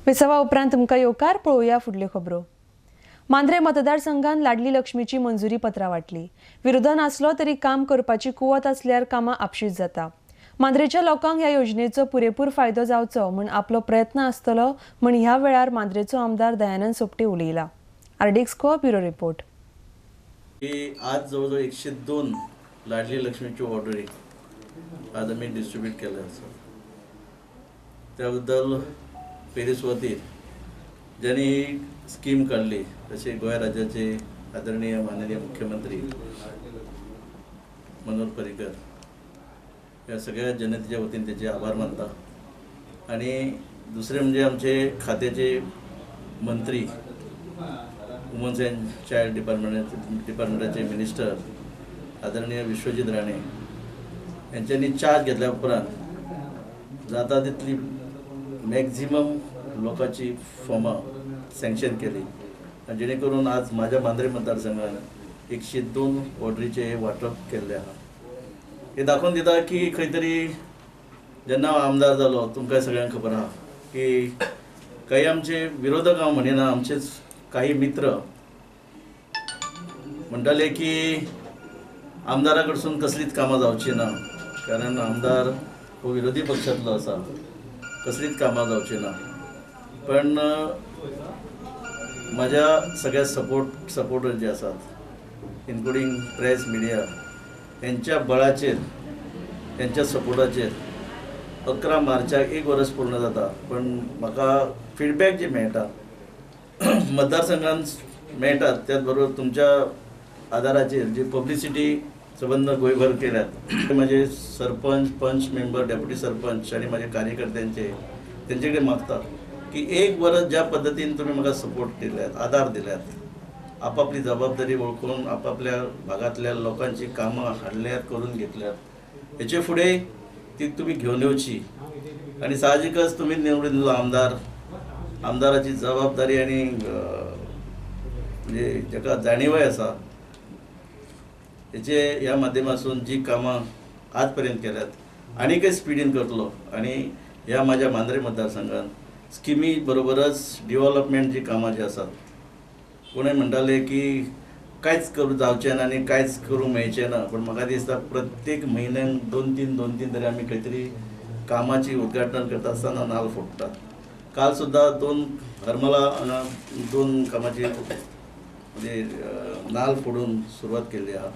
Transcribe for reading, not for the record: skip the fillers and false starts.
विसावा उपरांत तुमकां येवकार पळोवया फुडल्यो खबरो। मांद्रे मतदारसंघात लाडली लक्ष्मीची मंजुरी पत्रां वाटली। विरोधन आसलो तरी काम करपाची कुवत आसल्यार कामां आपशीच जाता। मांद्रेच्या लोकांक ह्या योजनेचो पुरेपूर फायदो जावचो म्हूण आपलो प्रयत्न आसतलो म्हूण ह्या वेळार मांद्रेचो आमदार दयानंद सोपटे उलयला। आरडीएक्सको ब्युरो रिपोर्ट। आज जवळजवळ 102 लाडली लक्ष्मीची ऑर्डरी आज आम्ही डिस्ट्रीब्यूट केल्या आसा। त्याबद्दल पेरीस वतीन ज्यांनी ही स्कीम काढली तसे गोंय राज्याचे आदरणीय माननीय मुख्यमंत्री मनोहर पर्रीकर या सगळ्या जनतेच्या वतीन त्याचे आभार मानता। आणि दुसरे म्हणजे आमचे खात्याचे मंत्री वुमन्स अँड चाइल्ड डिपार्टमेंटाचे मिनिस्टर आदरणीय विश्वजित राणे यांच्यानी चार्ज घेतल्या उपरांत जाता तितली मॅक्झिमम लोकांची फॉर्मां सँक्शन केली आणि जेणे करून आज माझ्या मांद्रे मतदारसंघात 102 ऑर्डरीचे वाटप केल्ले आहा। हे दाखोवन दिता की खंय तरी जेन्ना हांव आमदार जालो तुमकां सगळ्यांक खबर आहा की काही आमचे विरोधक हांव म्हणिना, आमचेच काही मित्र म्हणटाले की आमदारा कडसून कसलीच कामां जावची ना, कारण आमदार हो विरोधी पक्षांतलो आसा, कसलीच कामां जावची ना। पण माझ्या सगळ्या सपोर्टर जे आसात इन्क्लुडींग प्रेस मिडिया यांच्या बळाचेर यांच्या सपोर्टाचेर 11 मार्चाक 1 वर्स पूर्ण जाता। पण म्हाका फीडबॅक जे मेळटा मतदारसंघात मेळटात त्याच बरोबर तुमच्या आधाराचेर जी पब्लिसिटी संबंध गोंयभर केल्यात माझे सरपंच, पंच मेंबर, डेप्युटी सरपंच आणि माझे कार्यकर्त्यांचे त्यांचे कडेन मागता की 1 वर्स ज्या पद्धतीन तुम्ही म्हाका सपोर्ट दिल्यात, आधार दिल्यात, आपापली जबाबदारी ओळखून आपापल्या भागातल्या लोकांची कामां हाडल्यात, करून घेतल्यात, हेचे फुडें ती तुम्ही घेवन येवची। आणि साहजिकच तुम्ही निवडून दिलो आमदाराची जबाबदारी आणि म्हणजे जाका जाणीवय आसा हेचे ह्या माध्यमातून जी कामां आज पर्यंत केल्यात आनीकय स्पिडीन करतलो। आणि ह्या माझ्या मांद्रे मतदारसंघात स्किमी बरोबरच डेव्हलपमेंट जी कामां जी आसात, कोणें म्हणटाले की कांयच करूं जावचें ना आनी कांयच करूंक मेळचें ना, पण म्हाका दिसता प्रत्येक म्हयन्यान 2-3 तरी आमी खंय तरी कामाची उद्घाटन करता आसतना नाल्ल फोडटात। काल सुद्धा 2 हरमला हांगा 2 कामाची म्हणजे नाल्ल फोडून सुरवात केल्ली आहा।